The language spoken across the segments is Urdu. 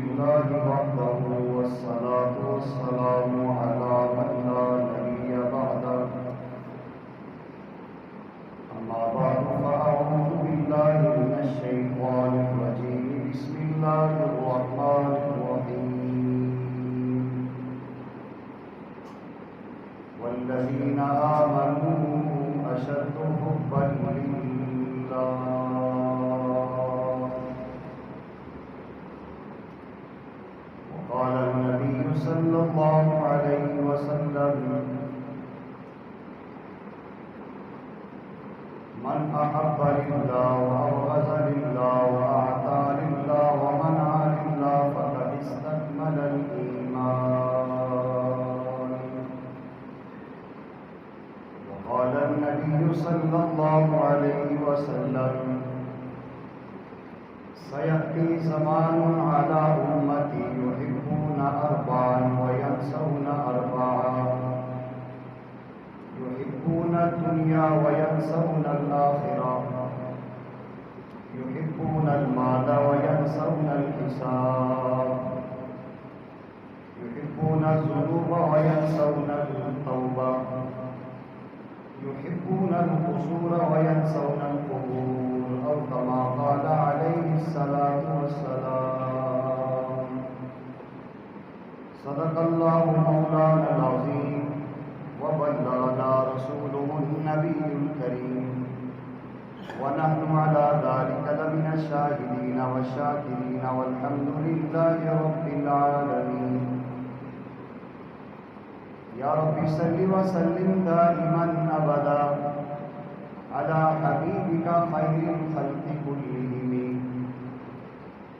لله وحده والصلاة والسلام على من لا نبي بعده أما بعد فأعوذ بالله من الشيطان الرجيم بسم الله الرحمن الرحيم والذين آمنوا أشد حبا لله وقال النبي صلى الله عليه وسلم من أحب لله وأبغض لله وأعطى لله ومنع لله فقد استكمل الإيمان وقال النبي صلى الله عليه وسلم سيأتي زمان على أمتي يحبون أربعا وينسون أربعا يحبون الدنيا وينسون الآخرة يحبون المال وينسون الحساب يحبون الذنوب وينسون التوبة يحبون القصور وينسون القبور أو كما قال عليه الصلاة والسلام صدق الله مولانا العظيم وبلغنا رسوله النبي الكريم ونحن على ذلك لمن الشاهدين والشاكرين والحمد لله رب العالمين يا رب صل وسلم دائما أبدا على حبيبك خير الخلق كلهم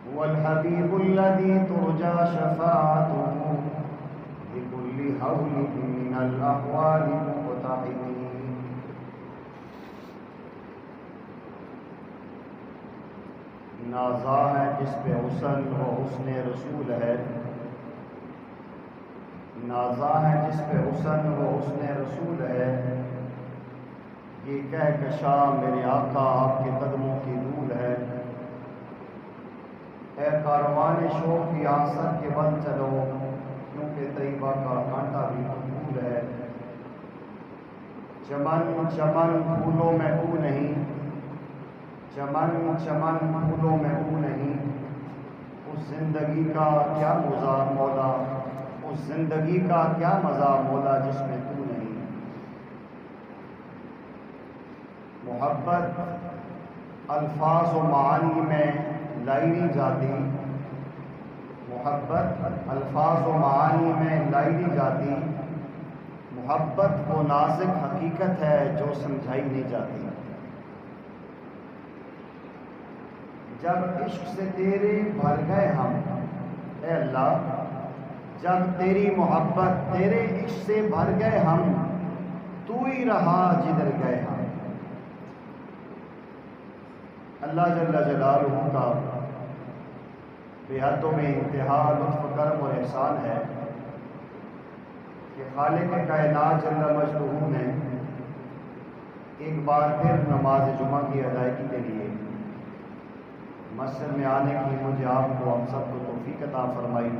هو الحبيب الذي ترجى شفاعته بكل هول من الأحوال مقتحم نازا ہے جس پہ حسن و حسن رسول ہے نازا ہے جس پہ حسن و حسن رسول ہے یہ کہکشاں میرے آقا آپ کے قدموں کی دھول ہے اے کاروان شوق کی آسر کے بل چلو کیونکہ طیبہ کا کانٹا بھی مقبول ہے چمن چمن پھولوں میں او نہیں چمن چمن پھولوں میں او نہیں اس زندگی کا کیا مزہ مولا اس زندگی کا کیا مزہ مولا جس میں تو نہیں محبت الفاظ و معانی میں لائی نہیں جاتی محبت الفاظ و معانی میں لائی نہیں جاتی محبت وہ نازک حقیقت ہے جو سمجھائی نہیں جاتی جب عشق سے تیرے بھر گئے ہم اے اللہ جب تیری محبت تیرے عشق سے بھر گئے ہم تو ہی رہا جدھر گئے ہم اللہ جل جلالہ کا بے حد و بے انتہا لطف کرم اور احسان ہے کہ خالق کائنات جل مجدہ نے ایک بار پھر نماز جمعہ کی ادائیگی کے لیے مسجد میں آنے کی مجھے آپ کو ہم سب کو توفیق عطا فرمائی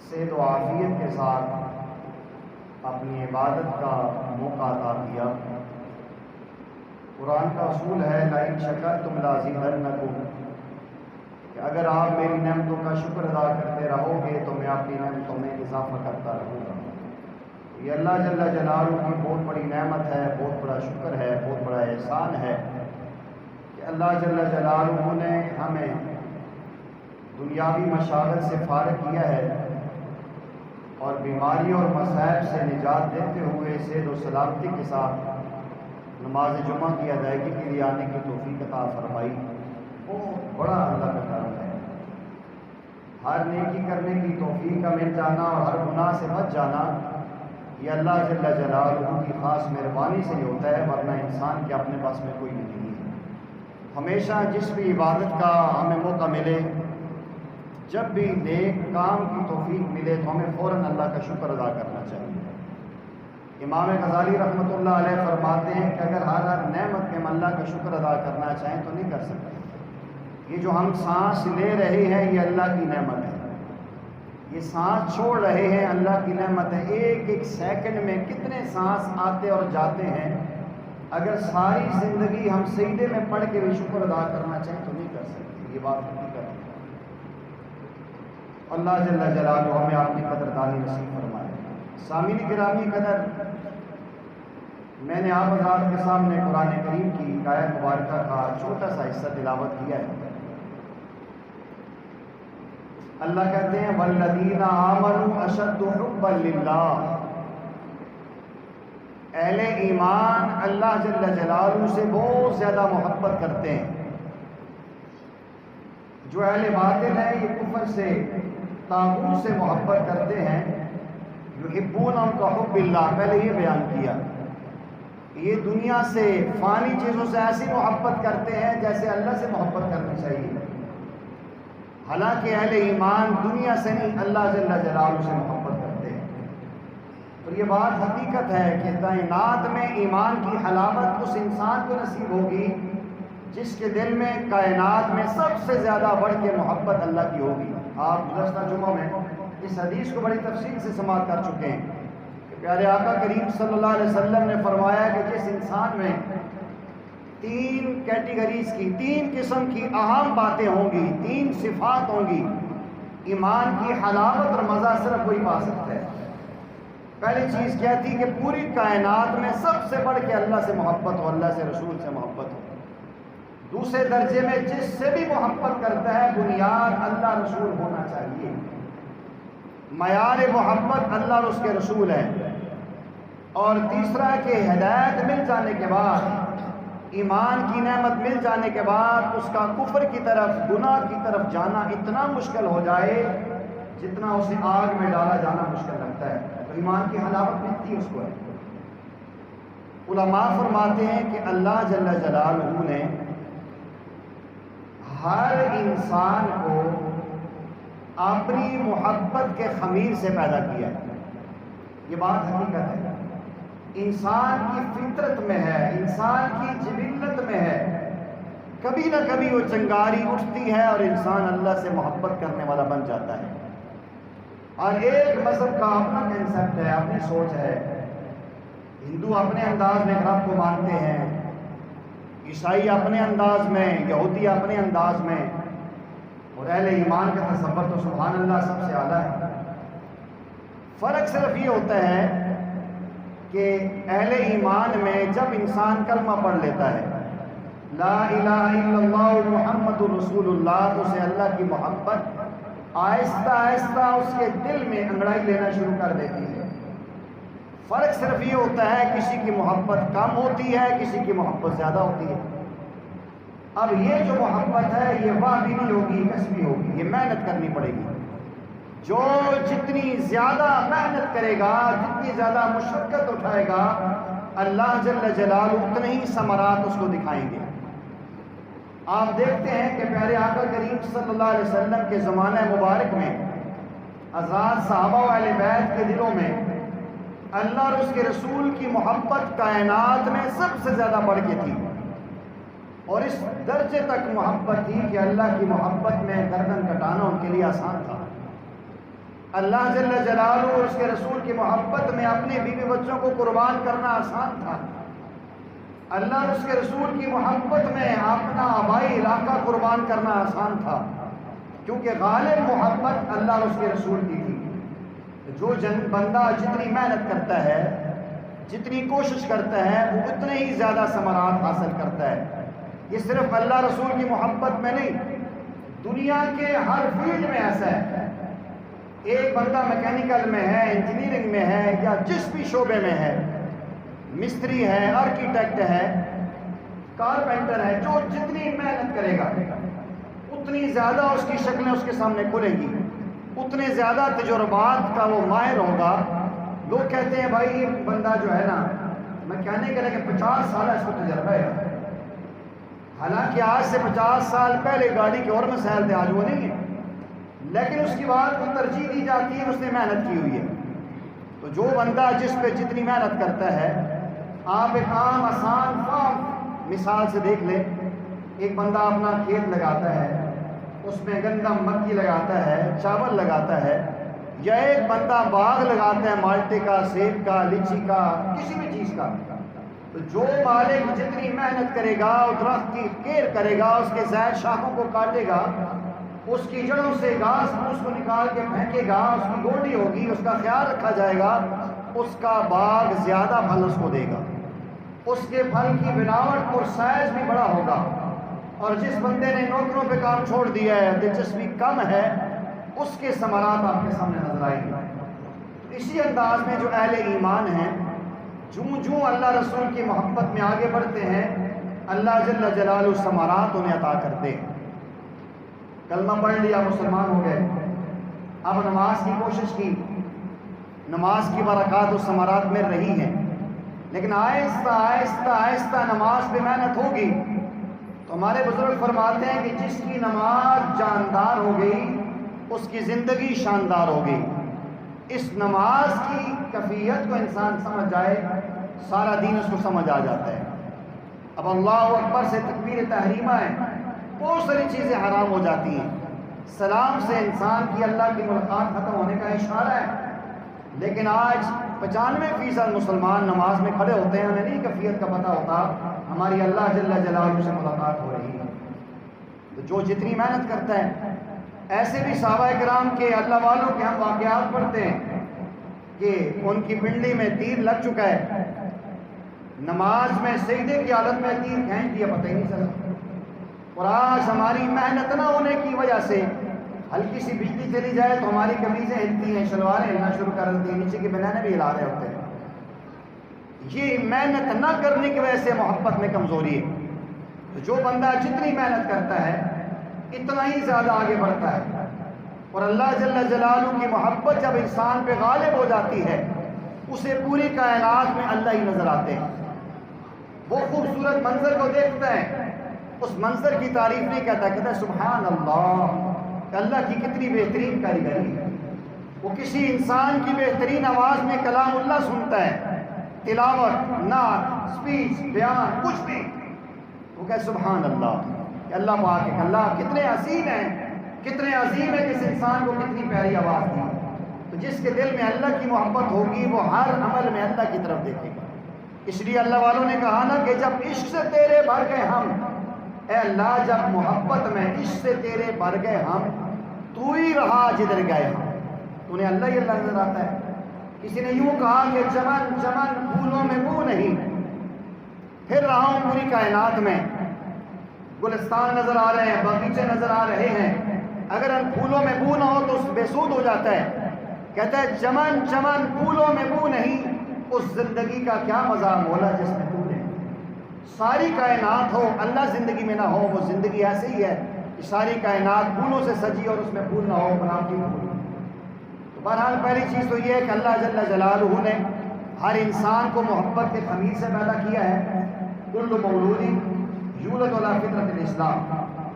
صحت و عافیت کے ساتھ اپنی عبادت کا موقع عطا کیا قرآن کا اصول ہے لئن شکرتم لازیدنکم کہ اگر آپ میری نعمتوں کا شکر ادا کرتے رہو گے تو میں اپنی نعمتوں میں اضافہ کرتا رہوں گا یہ اللہ جل جلالہ کی بہت بڑی نعمت ہے بہت بڑا شکر ہے بہت بڑا احسان ہے کہ اللہ جل جلالہ نے ہمیں دنیاوی مشاغل سے فارغ کیا ہے اور بیماری اور مصائب سے نجات دیتے ہوئے صحت و سلامتی کے ساتھ نماز جمعہ کی ادائیگی کے لیے آنے کی توفیق عطا فرمائی بہت بڑا اللہ کا کرم ہے ہر نیکی کرنے کی توفیق کا مل جانا اور ہر گناہ سے بچ جانا یہ اللہ جل جلالہ کی خاص مہربانی سے ہی ہوتا ہے ورنہ انسان کے اپنے پاس میں کوئی نہیں ہے ہمیشہ جس بھی عبادت کا ہمیں موقع ملے جب بھی نیک کام کی توفیق ملے تو ہمیں فوراً اللہ کا شکر ادا کرنا چاہیے امام غزالی رحمۃ اللہ علیہ فرماتے ہیں کہ اگر ہر نعمت میں ہم اللہ کا شکر ادا کرنا چاہیں تو نہیں کر سکتے یہ جو ہم سانس لے رہے ہیں یہ اللہ کی نعمت ہے، یہ سانس چھوڑ رہے ہیں اللہ کی نعمت ہے۔ ایک ایک سیکنڈ میں کتنے سانس آتے اور جاتے ہیں، اگر ساری زندگی ہم سجدے میں پڑھ کے بھی شکر ادا کرنا چاہیں تو نہیں کر سکتے، یہ بات حقیقت ہے۔ اللہ جل جلالہ ہمیں آپ کی قدردانی نصیب فرمائے۔ سامعین گرامی قدر، میں نے آپ حضرات کے سامنے قرآن کریم کی ایک آیت مبارکہ کا چھوٹا سا حصہ تلاوت کیا ہے۔ اللہ کہتے ہیں والذین آمنوا اشد حبا للہ، اہل ایمان اللہ جل جلالہ سے بہت زیادہ محبت کرتے ہیں۔ جو اہل باطل ہیں یہ کفر سے، طاغوت سے محبت کرتے ہیں۔ یحبونہم کحب اللہ، پہلے یہ بیان کیا، یہ دنیا سے فانی چیزوں سے ایسی محبت کرتے ہیں جیسے اللہ سے محبت کرنی چاہیے۔ حالانکہ اہل ایمان دنیا سے نہیں اللہ جل جلالہ سے محبت کرتے ہیں۔ اور یہ بات حقیقت ہے کہ کائنات میں ایمان کی حلاوت اس انسان کو نصیب ہوگی جس کے دل میں کائنات میں سب سے زیادہ بڑھ کے محبت اللہ کی ہوگی۔ آپ گزشتہ جمعہ میں اس حدیث کو بڑی تفصیل سے سماعت کر چکے ہیں کہ پیارے آقا کریم صلی اللہ علیہ وسلم نے فرمایا کہ جس انسان میں تین کیٹیگریز کی، تین قسم کی اہم باتیں ہوں گی، تین صفات ہوں گی، ایمان کی حلاوت اور مزہ صرف وہی پا سکتا ہے۔ پہلی چیز کیا تھی کہ پوری کائنات میں سب سے بڑھ کے اللہ سے محبت ہو، اللہ سے رسول سے محبت ہو۔ دوسرے درجے میں جس سے بھی محبت کرتا ہے بنیاد اللہ رسول ہونا چاہیے، معیار محبت اللہ اور اس کے رسول ہے۔ اور تیسرا کہ ہدایت مل جانے کے بعد، ایمان کی نعمت مل جانے کے بعد اس کا کفر کی طرف، گناہ کی طرف جانا اتنا مشکل ہو جائے جتنا اسے آگ میں ڈالا جانا مشکل لگتا ہے۔ تو ایمان کی حلاوت ملتی اس کو ہے۔ علماء فرماتے ہیں کہ اللہ جل جلالہ نے ہر انسان کو اپنی محبت کے خمیر سے پیدا کیا ہے، یہ بات حقیقت ہے۔ انسان کی فطرت میں ہے، انسان کی جبلت میں ہے، کبھی نہ کبھی وہ چنگاری اٹھتی ہے اور انسان اللہ سے محبت کرنے والا بن جاتا ہے۔ اور ایک مذہب کا اپنا کنسپٹ ہے، اپنی سوچ ہے۔ ہندو اپنے انداز میں رب کو مانتے ہیں، عیسائی اپنے انداز میں، یہودی اپنے انداز میں، اور اہل ایمان کا تصور تو سبحان اللہ سب سے اعلیٰ ہے۔ فرق صرف یہ ہوتا ہے کہ اہل ایمان میں جب انسان کلمہ پڑھ لیتا ہے لا الہ الا اللہ محمد رسول اللہ، تو اسے اللہ کی محبت آہستہ آہستہ اس کے دل میں انگڑائی لینا شروع کر دیتی ہے۔ فرق صرف یہ ہوتا ہے کسی کی محبت کم ہوتی ہے، کسی کی محبت زیادہ ہوتی ہے۔ اب یہ جو محبت ہے یہ واہ بھی نہیں ہوگی، کسبی ہوگی، یہ محنت کرنی پڑے گی۔ جو جتنی زیادہ محنت کرے گا، جتنی زیادہ مشقت اٹھائے گا، اللہ جل جلالہ اتنے ہی ثمرات اس کو دکھائیں گے۔ آپ دیکھتے ہیں کہ پیارے آقا کریم صلی اللہ علیہ وسلم کے زمانہ مبارک میں آزاد صحابہ و اہل بیت کے دلوں میں اللہ اور اس کے رسول کی محبت کائنات میں سب سے زیادہ بڑھ کے تھی، اور اس درجے تک محبت تھی کہ اللہ کی محبت میں گردن کٹانا ان کے لیے آسان تھا۔ اللہ جل جلالہ اور اس کے رسول کی محبت میں اپنے بیوی بچوں کو قربان کرنا آسان تھا۔ اللہ اور اس کے رسول کی محبت میں اپنا آبائی علاقہ قربان کرنا آسان تھا، کیونکہ غالب محبت اللہ اور اس کے رسول کی تھی۔ جو بندہ جتنی محنت کرتا ہے، جتنی کوشش کرتا ہے، وہ اتنے ہی زیادہ ثمرات حاصل کرتا ہے۔ یہ صرف اللہ رسول کی محبت میں نہیں، دنیا کے ہر فیلڈ میں ایسا ہے۔ ایک بندہ میکینیکل میں ہے، انجینئرنگ میں ہے، یا جس بھی شعبے میں ہے، مستری ہے، آرکیٹیکٹ ہے، کارپینٹر ہے، جو جتنی محنت کرے گا اتنی زیادہ اس کی شکلیں اس کے سامنے کھلیں گی، اتنے زیادہ تجربات کا وہ ماہر ہوگا۔ لوگ کہتے ہیں بھائی یہ بندہ جو ہے نا، میں کہنے کے لیے کہ 50 سال اس کو تجربہ ہے، حالانکہ آج سے 50 سال پہلے گاڑی کے اور مسائل تھے، آج وہ نہیں ہے، لیکن اس کی بات کو ترجیح دی جاتی ہے، اس نے محنت کی ہوئی ہے۔ تو جو بندہ جس پہ جتنی محنت کرتا ہے، آپ ایک عام آسان فارم مثال سے دیکھ لیں، ایک بندہ اپنا کھیت لگاتا ہے، اس میں گندم مکی لگاتا ہے، چاول لگاتا ہے، یا ایک بندہ باغ لگاتا ہے مالٹے کا، سیب کا، لیچی کا، کسی بھی چیز کا، تو جو مالک جتنی محنت کرے گا، درخت کی کیئر کرے گا، اس کے زائد شاخوں کو کاٹے گا، اس کی جڑوں سے گھاس پھوس کو نکال کے پھینکے گا، اس کی گوڈی ہوگی، اس کا خیال رکھا جائے گا، اس کا باغ زیادہ پھل اس کو دے گا، اس کے پھل کی بناوٹ اور سائز بھی بڑا ہوگا۔ اور جس بندے نے نوکروں پہ کام چھوڑ دیا ہے، دلچسپی کم ہے، اس کے ثمرات آپ کے سامنے نظر آئیں گے۔ اسی انداز میں جو اہل ایمان ہیں، جوں اللہ رسول کی محبت میں آگے بڑھتے ہیں، اللہ جل جلالہ ثمرات انہیں عطا کرتے ہیں۔ کلمہ پڑھ لیا، مسلمان ہو گئے، اب نماز کی کوشش کی، نماز کی برکات و ثمرات میں رہی ہیں، لیکن آہستہ آہستہ آہستہ نماز پہ محنت ہوگی تو ہمارے بزرگ فرماتے ہیں کہ جس کی نماز جاندار ہو گئی اس کی زندگی شاندار ہو گئی۔ اس نماز کی کیفیت کو انسان سمجھ جائے، سارا دین اس کو سمجھ آ جاتا ہے۔ اب اللہ اکبر سے تکبیر تحریمہ ہے، بہت ساری چیزیں حرام ہو جاتی ہیں، سلام سے انسان کی اللہ کی ملاقات ختم ہونے کا اشارہ ہے، لیکن آج 95% مسلمان نماز میں کھڑے ہوتے ہیں، انہیں نہیں کیفیت کا پتہ ہوتا ہماری اللہ جل جلالہ سے ملاقات ہو رہی ہے۔ تو جو جتنی محنت کرتا ہے، ایسے بھی صحابہ کرام کے اللہ والوں کے ہم واقعات پڑھتے ہیں کہ ان کی پنڈلی میں تیر لگ چکا ہے، نماز میں سجدے کی حالت میں تیر کھینچ دیا، پتہ ہی نہیں چلا۔ اور آج ہماری محنت نہ ہونے کی وجہ سے ہلکی سی بجلی چلی جائے تو ہماری قمیضیں ہلتی ہیں، شلواریں ہلنا شروع کر دیتی ہیں، نیچے کے بنانے بھی ہلا رہے ہوتے ہیں۔ یہ محنت نہ کرنے کی وجہ سے محبت میں کمزوری ہے۔ جو بندہ جتنی محنت کرتا ہے اتنا ہی زیادہ آگے بڑھتا ہے، اور اللہ جل جلالہ کی محبت جب انسان پہ غالب ہو جاتی ہے، اسے پوری کائنات میں اللہ ہی نظر آتے ہیں۔ وہ خوبصورت منظر کو دیکھتا ہے، اس منظر کی تعریف نہیں کہتا، کہتا ہے سبحان اللہ، کہ اللہ کی کتنی بہترین کاریگری ہے۔ وہ کسی انسان کی بہترین آواز میں کلام اللہ سنتا ہے، تلاوت، نعت، اسپیچ، بیان، کچھ بھی، وہ کہے سبحان اللہ، کہ اللہ پاک ہے، اللہ کتنے حسین ہیں، کتنے عظیم ہے، کہ اس انسان کو کتنی پیاری آواز دی۔ تو جس کے دل میں اللہ کی محبت ہوگی وہ ہر عمل میں اللہ کی طرف دیکھے گا۔ اس لیے اللہ والوں نے کہا نا کہ جب عشق سے تیرے بھر گئے ہم، اے اللہ جب محبت میں عشق سے تیرے بھر گئے ہم، تو ہی رہا جدھر گئے ہم۔ تو انہیں اللہ ہی اللہ نظر آتا ہے۔ کسی نے یوں کہا کہ چمن چمن پھولوں میں بو نہیں، پھر رہا ہوں پوری کائنات میں، گلستان نظر آ رہے ہیں، باغیچے نظر آ رہے ہیں، اگر ان پھولوں میں بو نہ ہو تو بے سود ہو جاتا ہے۔ کہتا ہے چمن چمن پھولوں میں بو نہیں، اس زندگی کا کیا مزہ مولا جس میں تو نہیں۔ ساری کائنات ہو، اللہ زندگی میں نہ ہو، وہ زندگی ایسے ہی ہے کہ ساری کائنات پھولوں سے سجی اور اس میں پھول نہ ہو، بناوٹی پھول۔ تو بہرحال پہلی چیز تو یہ ہے کہ اللہ جل جلالہ نے ہر انسان کو محبت کے خمیر سے پیدا کیا ہے۔ کل مولود یولد علی فطرت الاسلام،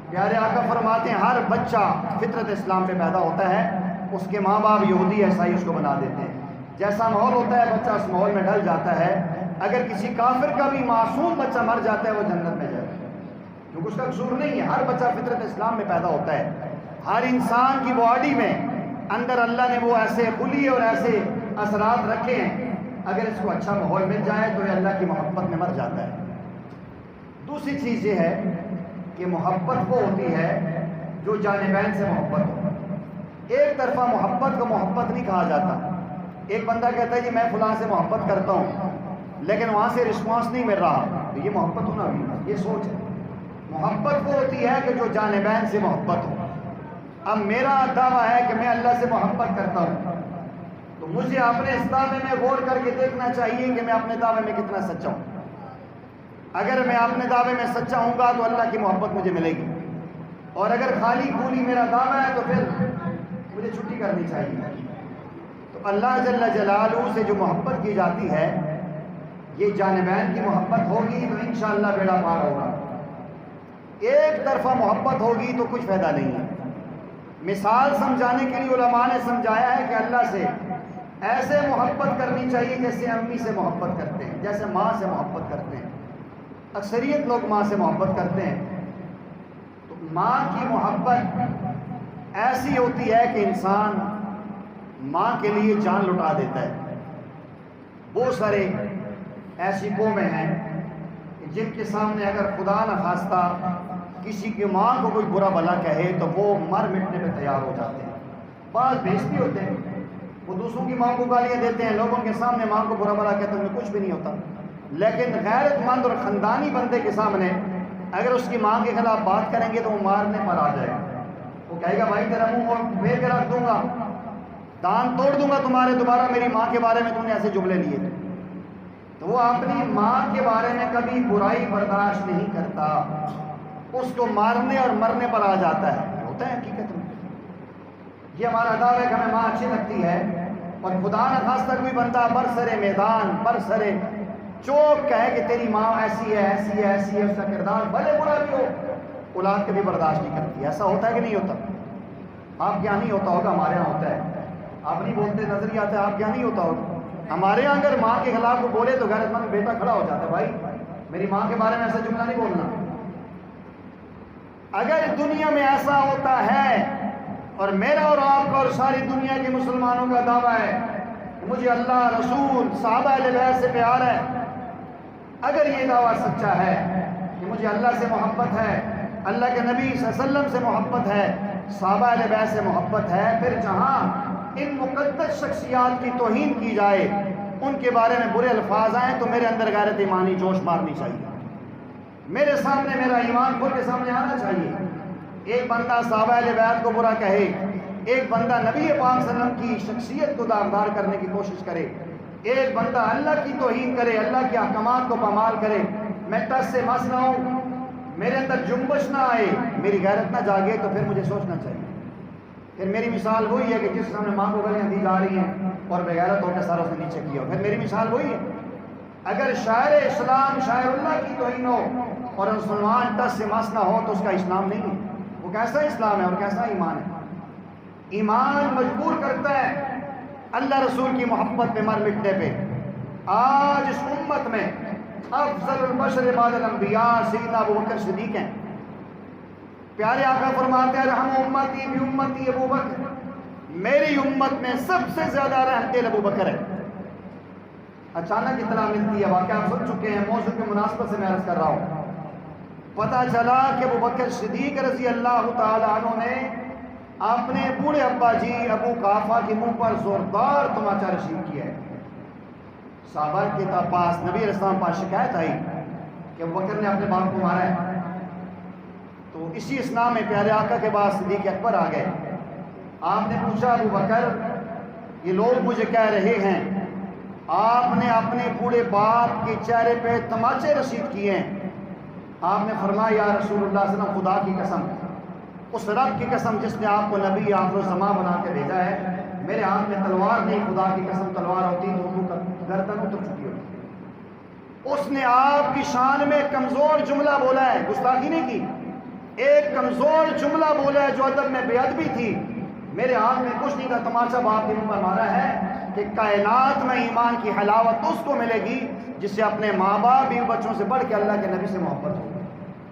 پیارے آقا فرماتے ہیں ہر بچہ فطرت اسلام پہ پیدا ہوتا ہے، اس کے ماں باپ یہودی عیسائی اس کو بنا دیتے ہیں، جیسا ماحول ہوتا ہے بچہ اس ماحول میں ڈھل جاتا ہے۔ اگر کسی کافر کا بھی معصوم بچہ مر جاتا ہے وہ جنت میں جائے گا، کیونکہ اس کا قصور نہیں ہے، ہر بچہ فطرت اسلام میں پیدا ہوتا ہے۔ ہر انسان کی باڈی میں اندر اللہ نے وہ ایسے خلی اور ایسے اثرات رکھے ہیں، اگر اس کو اچھا ماحول مل جائے تو یہ اللہ کی محبت میں مر جاتا ہے۔ دوسری چیز یہ ہے کہ محبت وہ ہوتی ہے جو جانبین سے محبت ہو۔ ایک طرفہ محبت کو محبت نہیں کہا جاتا۔ ایک بندہ کہتا ہے جی میں فلاں سے محبت کرتا ہوں لیکن وہاں سے رسپانس نہیں مل رہا، تو یہ محبت ہونا بھی، یہ سوچ ہے۔ محبت وہ ہوتی ہے کہ جو جانبین سے محبت ہو۔ اب میرا دعویٰ ہے کہ میں اللہ سے محبت کرتا ہوں، تو مجھے اپنے اس دعوے میں غور کر کے دیکھنا چاہیے کہ میں اپنے دعوے میں کتنا سچا ہوں۔ اگر میں اپنے دعوے میں سچا ہوں گا تو اللہ کی محبت مجھے ملے گی، اور اگر خالی پولی میرا دعویٰ ہے تو پھر مجھے چھٹی کرنی چاہیے۔ تو اللہ جل جلالہ سے جو محبت کی جاتی ہے یہ جانبین کی محبت ہوگی تو انشاءاللہ بیڑا پار ہوگا۔ ایک طرفہ محبت ہوگی تو کچھ فائدہ نہیں ہے۔ مثال سمجھانے کے لیے علماء نے سمجھایا ہے کہ اللہ سے ایسے محبت کرنی چاہیے جیسے امی سے محبت کرتے ہیں، جیسے ماں سے محبت کرتے ہیں۔ اکثریت لوگ ماں سے محبت کرتے ہیں، ماں کی محبت ایسی ہوتی ہے کہ انسان ماں کے لیے جان لٹا دیتا ہے۔ بہت سارے ایسی قومیں ہیں جن کے سامنے اگر خدا نہ خواستہ کسی کی ماں کو کوئی برا بھلا کہے تو وہ مر مٹنے پہ تیار ہو جاتے ہیں۔ بعض بھیجتی ہوتے ہیں، وہ دوسروں کی ماں کو گالیاں دیتے ہیں، لوگوں کے سامنے ماں کو برا بھلا کہتے ہیں، انہیں کچھ بھی نہیں ہوتا۔ لیکن غیرت مند اور خاندانی بندے کے سامنے اگر اس کی ماں کے خلاف بات کریں گے تو وہ مارنے پر آ جائے گا۔ وہ کہے گا بھائی تیرا منہ پھیر کے رکھ دوں گا، دان توڑ دوں گا تمہارے، دوبارہ میری ماں کے بارے میں تم نے ایسے جملے لیے تھے۔ تو وہ اپنی ماں کے بارے میں کبھی برائی برداشت نہیں کرتا، اس کو مارنے اور مرنے پر آ جاتا ہے۔ ہوتا ہے حقیقت میں یہ ہمارا دعویٰ ہے کہ ہمیں ماں اچھی لگتی ہے، اور خدا نہ خواستہ کوئی بندہ برسر میدان برسر چوک کہے کہ تیری ماں ایسی ہے ایسی ہے ایسی ہے، اس کا کردار بھلے برا بھی ہو، اولاد کبھی برداشت نہیں کرتی۔ ایسا ہوتا ہے کہ نہیں ہوتا؟ آپ کے یہاں نہیں ہوتا ہوگا، ہمارے یہاں ہوتا ہے۔ آپ نہیں بولتے، نظر ہی آتا ہے، آپ کے یہاں نہیں ہوتا ہوگا۔ ہمارے یہاں اگر ماں کے خلاف کو بولے تو غیرت مند بیٹا کھڑا ہو جاتا ہے، بھائی میری ماں کے بارے میں ایسا جملہ نہیں بولنا۔ اگر دنیا میں ایسا ہوتا ہے، اور میرا اور آپ کا اور ساری دنیا کے مسلمانوں کا دعویٰ ہے کہ مجھے اللہ، رسول، صحابہ اہل بیت سے پیار ہے، اگر یہ دعویٰ سچا ہے کہ مجھے اللہ سے محبت ہے، اللہ کے نبی صلی اللہ علیہ وسلم سے محبت ہے، صحابہ اہل بیت سے محبت ہے، پھر جہاں ان مقدس شخصیات کی توہین کی جائے، ان کے بارے میں برے الفاظ آئیں، تو میرے اندر غیرت ایمانی جوش مارنی چاہیے، میرے سامنے میرا ایمان کھل کے سامنے آنا چاہیے۔ ایک بندہ صحابہ اہل بیت کو برا کہے، ایک بندہ نبی پاک صلی اللہ علیہ وسلم کی شخصیت کو داغدار کرنے کی کوشش کرے، ایک بندہ اللہ کی توہین کرے، اللہ کے احکامات کو پامال کرے، میں ٹس سے مس نہ ہوں، میرے اندر جنبش نہ آئے، میری غیرت نہ جاگے، تو پھر مجھے سوچنا چاہیے۔ پھر میری مثال وہی ہے کہ جس سامنے ماں کو گالیاں دی جا رہی ہیں اور بغیرت ہو کے ساروں سے نیچے کیا ہو، پھر میری مثال وہی ہے۔ اگر شاعر اسلام شاعر اللہ کی توہین ہو اور مسلمان ٹس سے مس نہ ہو تو اس کا اسلام نہیں ہے۔ وہ کیسا اسلام ہے اور کیسا ایمان ہے؟ ایمان مجبور کرتا ہے اللہ رسول کی محبت پہ مر مٹنے پہ۔ آج اس امت میں افضل البشر بعد الانبیاء سیدنا ابوبکر صدیق ہیں۔ پیارے آقا فرماتے ہیں رحم امتی بھی امتی ابوبکر، میری امت میں سب سے زیادہ رحم دل ابوبکر ہے۔ اچانک اطلاع ملتی ہے، واقعہ آپ سن چکے ہیں، موضوع کی مناسبت سے میں عرض کر رہا ہوں۔ پتہ چلا کہ ابوبکر صدیق رضی اللہ تعالی عنہ نے اپنے بوڑھے ابا جی ابو قحافہ کے منہ پر زوردار تماچا رسید کیا ہے۔ صحابہ کے پاس نبی علیہ السلام پاس شکایت آئی کہ ابوبکر نے اپنے باپ کو مارا ہے، تو اسی اسلام میں پیارے آقا کے بعد صدیق اکبر آ گئے۔ آپ نے پوچھا ابوبکر یہ لوگ مجھے کہہ رہے ہیں آپ نے اپنے بوڑھے باپ کے چہرے پہ تماچے رسید کیے ہیں۔ آپ نے فرمایا یا رسول اللہ صلی اللہ علیہ وسلم، خدا کی قسم، اس رب کی قسم جس نے آپ کو نبی آخر الزمان بنا کے بھیجا ہے، میرے ہاتھ میں تلوار نہیں، خدا کی قسم تلوار ہوتی تو گردن اتر چکی ہوتی۔ اس نے آپ کی شان میں کمزور جملہ بولا ہے، گستاخی نہیں کی، ایک کمزور جملہ بولا ہے جو ادب میں بے ادبی تھی۔ میرے ہاتھ میں کچھ نہیں تھا، تماچا باپ کے منہ پر مارا ہے کہ کائنات میں ایمان کی حلاوت اس کو ملے گی جس سے اپنے ماں باپ بیوی بچوں سے بڑھ کے اللہ کے نبی سے محبت ہو۔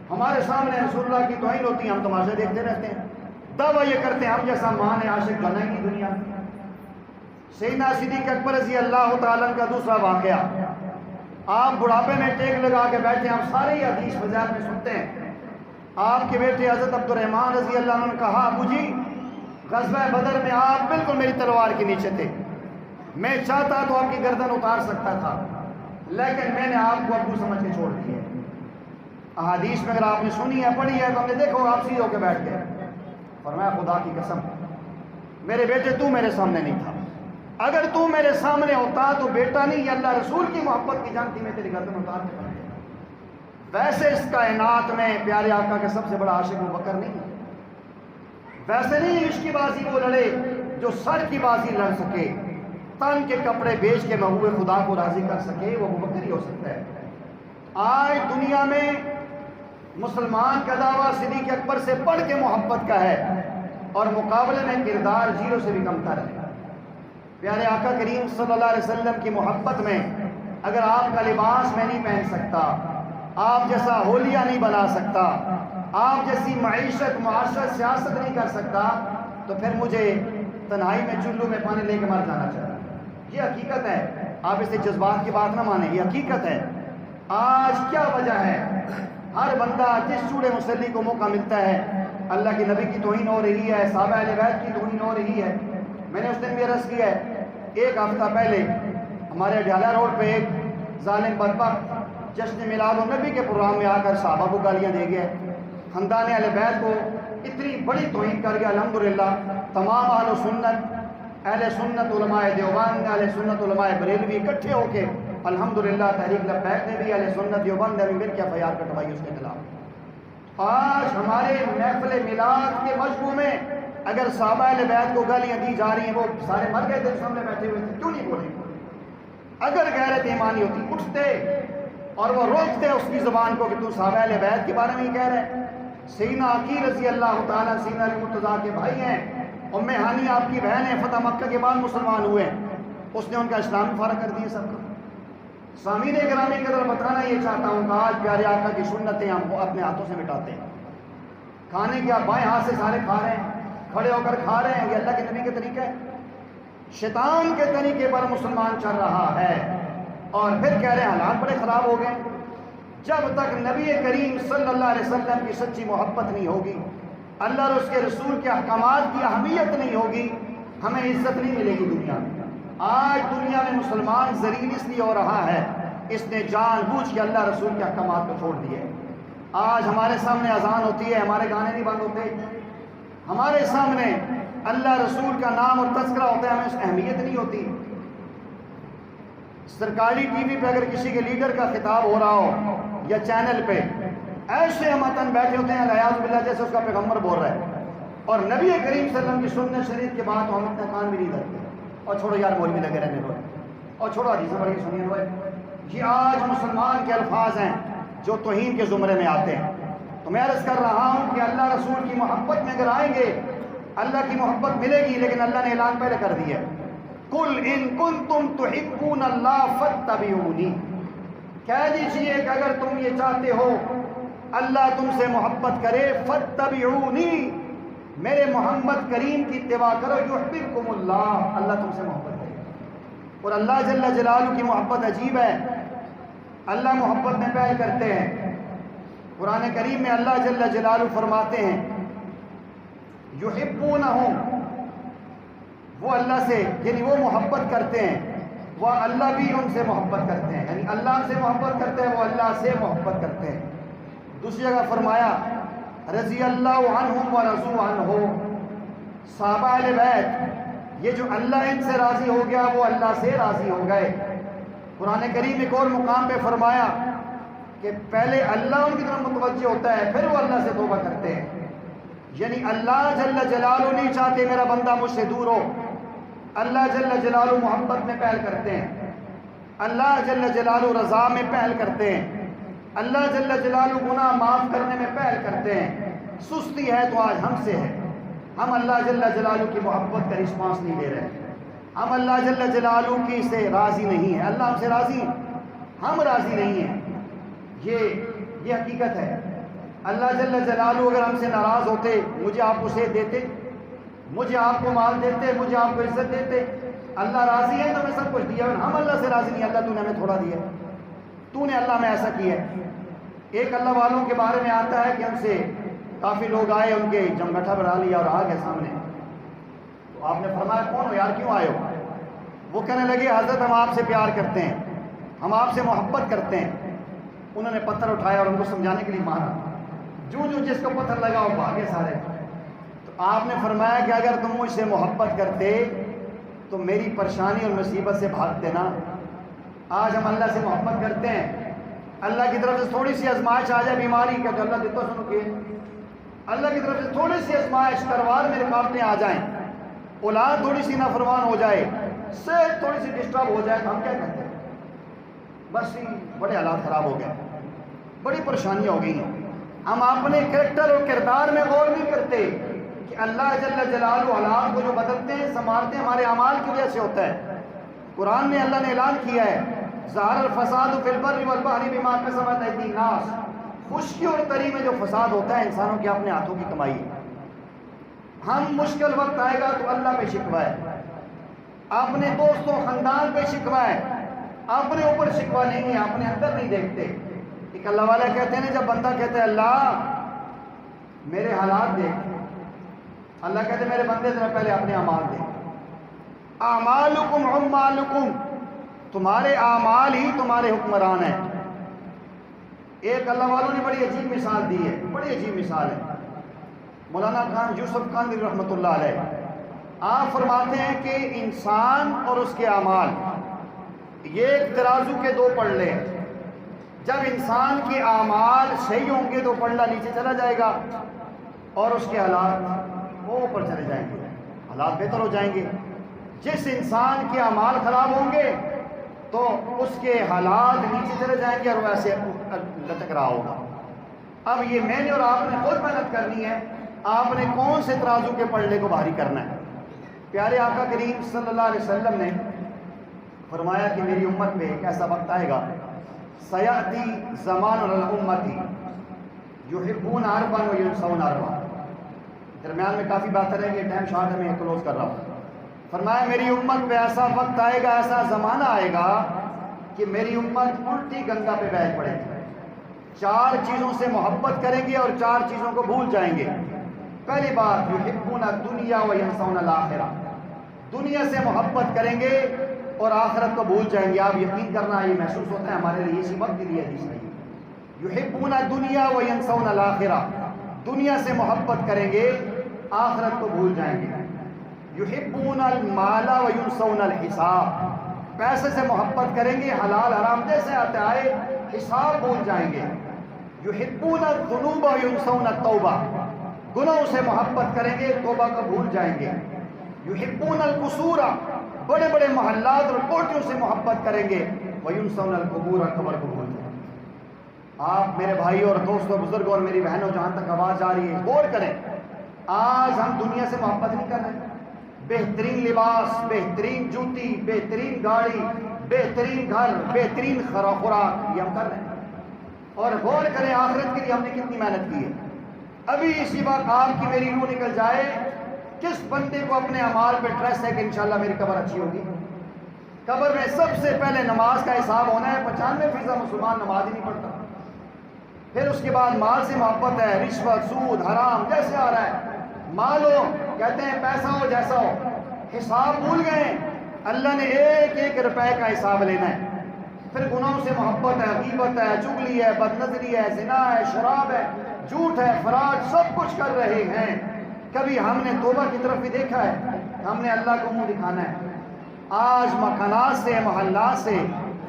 ہمارے سامنے رسول اللہ کی توہین ہوتی ہے، ہم تماشے دیکھتے رہتے ہیں، دعویٰ یہ کرتے ہیں ہم جیسا مان عاشق بنائے گی دنیا۔ سیدنا صدیق اکبر رضی اللہ تعالیٰ کا دوسرا واقعہ، آپ بڑھاپے میں ٹیک لگا کے بیٹھے، ہم سارے ہی حدیث فضائل میں سنتے ہیں۔ آپ کے بیٹے حضرت عبد الرحمن رضی اللہ عنہ نے کہا ابو جی غزوہ بدر میں آپ بالکل میری تلوار کے نیچے تھے، میں چاہتا تو آپ کی گردن اتار سکتا تھا، لیکن میں نے آپ کو ابو سمجھ کے چھوڑ دیا۔ احادیث میں اگر آپ نے سنی ہے پڑھی ہے تو ہم نے دیکھو آپ سیدھے ہو کے بیٹھ گئے۔ فرمایا خدا کی قسم میرے بیٹے تو میرے سامنے نہیں تھا، اگر تو میرے سامنے ہوتا تو بیٹا نہیں، یہ اللہ رسول کی محبت کی جانتی میں تیری گردن اتار کے بیٹھ گیا۔ ویسے اس کائنات میں پیارے آقا کا سب سے بڑا عاشق ابوبکر نہیں ہے، ویسے نہیں عشق کی بازی وہ لڑے جو سر کی بازی لڑ سکے، تن کے کپڑے بیچ کے محبوب خدا کو راضی کر سکے، وہ ابوبکر ہی ہو سکتا ہے۔ آج دنیا میں مسلمان کا دعویٰ صدیق اکبر سے بڑھ کے محبت کا ہے، اور مقابلے میں کردار زیرو سے بھی کم تر ہے۔ پیارے آقا کریم صلی اللہ علیہ وسلم کی محبت میں اگر آپ کا لباس میں نہیں پہن سکتا، آپ جیسا ہولیہ نہیں بنا سکتا، آپ جیسی معیشت معاشرت سیاست نہیں کر سکتا تو پھر مجھے تنہائی میں چلو میں پانی لے کے مر جانا چاہیے۔ یہ حقیقت ہے، آپ اسے جذبات کی بات نہ مانیں، یہ حقیقت ہے۔ آج کیا وجہ ہے؟ ہر بندہ جس چوڑے مسلی کو موقع ملتا ہے اللہ کے نبی کی توہین ہو رہی ہے، صحابہ اہل بیت کی توہین ہو رہی ہے۔ میں نے اس دن بھی عرض کیا ہے، ایک ہفتہ پہلے ہمارے ڈھالا روڈ پہ ایک ظالم بدبخت جشن میلاد النبی کے پروگرام میں آ کر صحابہ کو گالیاں دے گیا، خاندان اہل بیت کو اتنی بڑی توہین کر گیا۔ الحمدللہ تمام اہل سنت علماء دیوبند، اہل سنت علماء بریلوی اکٹھے ہو کے الحمدللہ تحریک لبیک نے بھی اہل سنت دیوبند نے بھی مل کے FIR کٹوائی اس کے خلاف۔ آج ہمارے محفل میلاد کے مجموع میں اگر صحابہ اہل بیت کو گالیاں دی جا رہی ہیں، وہ سارے مر گئے تھے سامنے بیٹھے ہوئے تھے، کیوں نہیں بولے؟ اگر غیرت ایمانی ہوتی اٹھتے اور وہ روکتے اس کی زبان کو کہ تو صحابہ اہل بیت کے بارے میں ہی کہہ رہے ہیں۔ سیدنا عقیل رضی اللہ تعالیٰ سیدنا علی مرتضیٰ کے بھائی ہیں، ام ہانی آپ کی بہن ہے، فتح مکہ کے بعد مسلمان ہوئے، اس نے ان کا اسلام فارغ کر دیا سب کا۔ سامعین گرامی کی طرف بتانا یہ چاہتا ہوں کہ آج پیارے آقا کی سنتیں ہم اپنے ہاتھوں سے مٹاتے ہیں۔ کھانے کے آپ بائیں ہاتھ سے سارے کھا رہے ہیں، کھڑے ہو کر کھا رہے ہیں، یہ اللہ کے نبی کے طریقے ہے؟ شیطان کے طریقے پر مسلمان چل رہا ہے اور پھر کہہ رہے ہیں حالات بڑے خراب ہو گئے۔ جب تک نبی کریم صلی اللہ علیہ وسلم کی سچی محبت نہیں ہوگی، اللہ اور اس کے رسول کے احکامات کی اہمیت نہیں ہوگی، ہمیں عزت نہیں ملے گی دنیا میں۔ آج دنیا میں مسلمان ذلیل اس لیے ہو رہا ہے، اس نے جان بوجھ کے اللہ رسول کے احکامات کو چھوڑ دیے۔ آج ہمارے سامنے اذان ہوتی ہے، ہمارے گانے نہیں بند ہوتے، ہمارے سامنے اللہ رسول کا نام اور تذکرہ ہوتا ہے، ہمیں اس اہمیت نہیں ہوتی۔ سرکاری ٹی وی پہ اگر کسی کے لیڈر کا خطاب ہو رہا ہو یا چینل پہ، ایسے متن بیٹھے ہوتے ہیں الیاذ باللہ جیسے اس کا پیغمبر بول رہا ہے، اور نبی کریم صلی اللہ علیہ وسلم کی سنت شریف کے بعد ہم اپنا کان بھی نہیں دھرتے، اور چھوڑو یار مولوی لگے رہنے دو، اور چھوڑو حدیثیں پڑھ کے سنیے دو۔ یہ آج مسلمان کے الفاظ ہیں جو توہین کے زمرے میں آتے ہیں۔ تو میں عرض کر رہا ہوں کہ اللہ رسول کی محبت میں اگر آئیں گے اللہ کی محبت ملے گی، لیکن اللہ نے اعلان پہلے کر دیا ہے، قُلْ إِن كُنْتُمْ تُحِبُّونَ اللَّهَ فَاتَّبِعُونِي، کہہ دیجئے کہ اگر تم یہ چاہتے ہو اللہ تم سے محبت کرے، فَاتَّبِعُونِي، میرے محمد کریم کی اتباع کرو، يُحْبِبْكُمُ اللَّهُ، اللہ تم سے محبت کرے۔ اور اللہ جل جلالہ کی محبت عجیب ہے، اللہ محبت میں پہل کرتے ہیں۔ قرآن کریم میں اللہ جل جلالہ فرماتے ہیں یحبونہم، وہ اللہ سے یعنی وہ محبت کرتے ہیں، وہ اللہ بھی ان سے محبت کرتے ہیں، یعنی اللہ سے محبت کرتے ہیں، وہ اللہ سے محبت کرتے ہیں۔ دوسری جگہ فرمایا رضی اللہ عنہم ورضوا عنہ، صحابہ اہل بیت یہ جو اللہ ان سے راضی ہو گیا وہ اللہ سے راضی ہو گئے۔ قرآن کریم ایک اور مقام پہ فرمایا کہ پہلے اللہ ان کی طرف متوجہ ہوتا ہے، پھر وہ اللہ سے توبہ کرتے ہیں، یعنی اللہ جل جلالہ نہیں چاہتے میرا بندہ مجھ سے دور ہو، اللہ جل جلالہ محبت میں پہل کرتے ہیں، اللہ جل جلالہ رضا میں پہل کرتے ہیں، اللہ جل جلالہ گناہ معاف کرنے میں پہل کرتے ہیں۔ سستی ہے تو آج ہم سے ہے، ہم اللہ جل جلالہ کی محبت کا رسپانس نہیں دے رہے، ہم اللہ جل جلالہ کی سے راضی نہیں ہیں، اللہ ہم سے راضی ہیں، ہم راضی نہیں ہیں۔ یہ حقیقت ہے۔ اللہ جل جلالہ اگر ہم سے ناراض ہوتے، مجھے آپ کو صحت دیتے، مجھے آپ کو مال دیتے، مجھے آپ کو عزت دیتے، اللہ راضی ہے تو ہمیں سب کچھ دیا، ہم اللہ سے راضی نہیں، اللہ تو نے ہمیں تھوڑا دیا، تو نے اللہ میں ایسا کیا ہے۔ ایک اللہ والوں کے بارے میں آتا ہے کہ ہم سے کافی لوگ آئے، ان کے جمگٹھا بنا لیا اور آ گئے سامنے، تو آپ نے فرمایا کون ہو یار، کیوں آئے ہو؟ وہ کہنے لگے حضرت ہم آپ سے پیار کرتے ہیں، ہم آپ سے محبت کرتے ہیں۔ انہوں نے پتھر اٹھایا اور ان کو سمجھانے کے لیے مارا، جو جس کو پتھر لگا وہ بھاگے سارے۔ تو آپ نے فرمایا کہ اگر تم مجھ سے محبت کرتے تو میری پریشانی اور مصیبت سے بھاگتے نا۔ آج ہم اللہ سے محبت کرتے ہیں، اللہ کی طرف سے تھوڑی سی آزمائش آ جائے، بیماری کا تو اللہ دیتا سنو کہ اللہ کی طرف سے تھوڑی سی آزمائش، تلوار میں رکاوٹیں آ جائیں، اولاد تھوڑی سی نافرمان ہو جائے، صحت تھوڑی سی ڈسٹرب ہو جائے، تو ہم کیا کہتے ہیں؟ بس بڑے حالات خراب ہو گئے، بڑی پریشانیاں ہو گئی ہیں۔ ہم اپنے کریکٹر اور کردار میں غور نہیں کرتے کہ اللہ جل جلالہ حالات کو جو بدلتے ہیں سنوارتے ہیں ہمارے اعمال کی وجہ سے ہوتا ہے۔ قرآن میں اللہ نے اعلان کیا ہے ظہر الفساد فی البر والبحر بما کسبت ایدی الناس، خشکی اور تری میں جو فساد ہوتا ہے انسانوں کے اپنے ہاتھوں کی کمائی ہے۔ ہم مشکل وقت آئے گا تو اللہ پہ شکوہ ہے، اپنے دوستوں خاندان پہ شکوہ ہے، اپنے اوپر شکوہ نہیں ہے، اپنے اندر نہیں دیکھتے۔ ایک اللہ والے کہتے ہیں جب بندہ کہتا ہے اللہ میرے حالات دیکھ، اللہ کہتے ہیں میرے بندے ذرا پہلے اپنے اعمال دیکھ۔ اعمالکم عمالکم، تمہارے اعمال ہی تمہارے حکمران ہیں۔ ایک اللہ والوں نے بڑی عجیب مثال دی ہے، بڑی عجیب مثال ہے، مولانا خان یوسف خان رحمۃ اللہ علیہ۔ آپ فرماتے ہیں کہ انسان اور اس کے اعمال یہ ایک ترازو کے دو پلڑے ہیں۔ جب انسان کے اعمال صحیح ہوں گے تو پلڑا نیچے چلا جائے گا اور اس کے حالات وہ اوپر چلے جائیں گے، حالات بہتر ہو جائیں گے۔ جس انسان کے اعمال خراب ہوں گے تو اس کے حالات نیچے چلے جائیں گے اور ویسے لٹک رہا ہوگا۔ اب یہ میں نے اور آپ نے خود محنت کرنی ہے، آپ نے کون سے ترازو کے پلڑے کو بھاری کرنا ہے۔ پیارے آقا کریم صلی اللہ علیہ وسلم نے فرمایا کہ میری امت میں ایک ایسا وقت آئے گا، سیاتی زمان الامتی یحبون اربعا وینسون اربعا۔ درمیان میں کافی باتیں رہیں گے، ٹائم شارٹ ہے، میں کلوز کر رہا ہوں۔ فرمایا میری امت پہ ایسا وقت آئے گا، ایسا زمانہ آئے گا کہ میری امت الٹی گنگا پہ بہہ پڑے گی۔ چار چیزوں سے محبت کریں گے اور چار چیزوں کو بھول جائیں گے۔ پہلی بات یحبون الدنیا وینسون الآخرہ، دنیا سے محبت کریں گے اور آخرت کو بھول جائیں گے۔ آپ یقین کرنا، یہ محسوس ہوتا ہے ہمارے لیے اسی وقت کے لیے حدیث نہیں۔ یحبون الدنیا وینسون الآخرہ، دنیا سے محبت کریں گے آخرت کو بھول جائیں گے۔ یحبون المال وینسون الحساب، پیسے سے محبت کریں گے، حلال حرام جیسے آتے آئے حساب بھول جائیں گے۔ یحبون الذنوب وینسون التوبہ، گناہوں سے محبت کریں گے، توبہ کو بھول جائیں گے۔ یحبون القصور، بڑے بڑے محلات اور کوٹھیوں سے محبت کریں گے، وینسون القبور، قبر کو بھول جائیں گے۔ آپ میرے بھائی اور دوستوں بزرگوں اور میری بہنوں جہاں تک آواز آ رہی ہے غور کریں، آج ہم دنیا سے محبت نہیں کر رہے۔ بہترین لباس، بہترین جوتی، بہترین گاڑی، بہترین گھر، بہترین خوراک، یہ ہم کر رہے ہیں۔ اور غور کریں آخرت کے لیے ہم نے کتنی محنت کی ہے۔ ابھی اسی وقت آپ کی میری روح نکل جائے، کس بندے کو اپنے اعمال پہ ٹرسٹ ہے کہ انشاءاللہ میری قبر اچھی ہوگی؟ قبر میں سب سے پہلے نماز کا حساب ہونا ہے۔ 95% مسلمان نماز ہی نہیں پڑھتا۔ پھر اس کے بعد مال سے محبت ہے، رشوت، سود، حرام جیسے آ رہا ہے۔ مال ہو، کہتے ہیں پیسہ ہو جیسا ہو، حساب بھول گئے۔ اللہ نے ایک ایک روپے کا حساب لینا ہے۔ پھر گناہوں سے محبت ہے، غیبت ہے، چغلی ہے، بد نظری ہے، زنا ہے، شراب ہے، جھوٹ ہے، فراڈ، سب کچھ کر رہے ہیں۔ کبھی ہم نے توبہ کی طرف بھی دیکھا ہے؟ ہم نے اللہ کو منہ دکھانا ہے۔ آج مکانات سے، محلات سے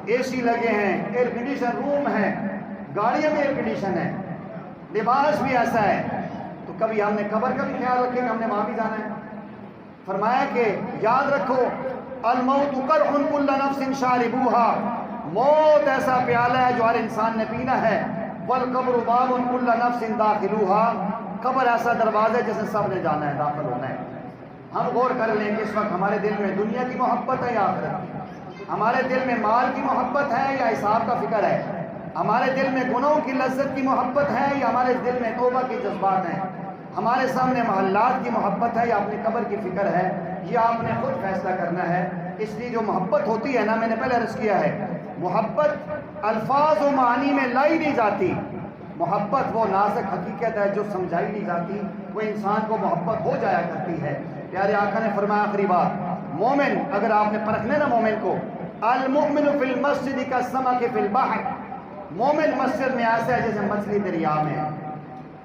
اے سی لگے ہیں، ایئر کنڈیشن روم ہے، گاڑیوں میں ایئر کنڈیشن ہے، لباس بھی ایسا ہے، تو کبھی ہم نے قبر کا بھی خیال رکھے کہ ہم نے وہاں بھی جانا ہے۔ فرمایا کہ یاد رکھو الموت قرح کل نفس شاربوها، موت ایسا پیالہ ہے جو ہر انسان نے پینا ہے۔ والقبر باب کل نفس داخلوها، قبر ایسا دروازہ ہے جسے سب نے جانا ہے، داخل ہونا ہے۔ ہم غور کر لیں کہ اس وقت ہمارے دل میں دنیا کی محبت ہے یا آخرت کی؟ ہمارے دل میں مال کی محبت ہے یا حساب کا فکر ہے؟ ہمارے دل میں گناہوں کی لذت کی محبت ہے یا ہمارے دل میں توبہ کے جذبات ہیں؟ ہمارے سامنے محلات کی محبت ہے یا اپنی قبر کی فکر ہے؟ یہ آپ نے خود فیصلہ کرنا ہے۔ اس لیے جو محبت ہوتی ہے نا، میں نے پہلے عرض کیا ہے، محبت الفاظ و معنی میں لائی نہیں جاتی۔ محبت وہ نازک حقیقت ہے جو سمجھائی نہیں جاتی، وہ انسان کو محبت ہو جایا کرتی ہے۔ پیارے آقا نے فرمایا آخری بات، مومن اگر آپ نے پرکھنا ہے نا مومن کو، المؤمن فی المسجد کالسمک فی البحر، مومن مسجد میں ایسا ہے جیسے مچھلی دریا میں ہے۔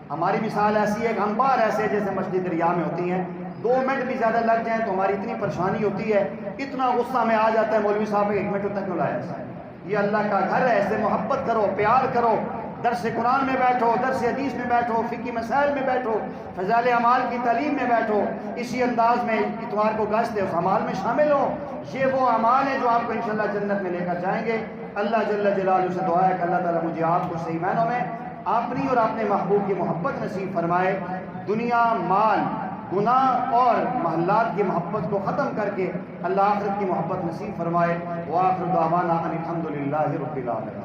ہماری مثال ایسی ہے کہ ہم باہر ایسے جیسے مچھلی دریا میں ہوتی ہیں، 2 منٹ بھی زیادہ لگ جائیں تو ہماری اتنی پریشانی ہوتی ہے، اتنا غصہ میں آ جاتا ہے مولوی صاحب 1 منٹ تک کیوں لایا۔ یہ اللہ کا گھر ہے، اسے محبت کرو، پیار کرو، درس قرآن میں بیٹھو، درس حدیث میں بیٹھو، فقہی مسائل میں بیٹھو، فضائل اعمال کی تعلیم میں بیٹھو، اسی انداز میں اتوار کو گشت ہے اس اعمال میں شامل ہو۔ یہ وہ اعمال ہیں جو آپ کو انشاءاللہ جنت میں لے کر جائیں گے۔ اللہ جل جلالہ سے دعا ہے کہ اللہ تعالیٰ مجھے آپ کو صحیح معنوں میں اپنی اور اپنے محبوب کی محبت نصیب فرمائے، دنیا، مال، گناہ اور محلات کی محبت کو ختم کر کے اللہ آخرت کی محبت نصیب فرمائے۔ وآخر دعوانا ان الحمد للہ رب العالمین۔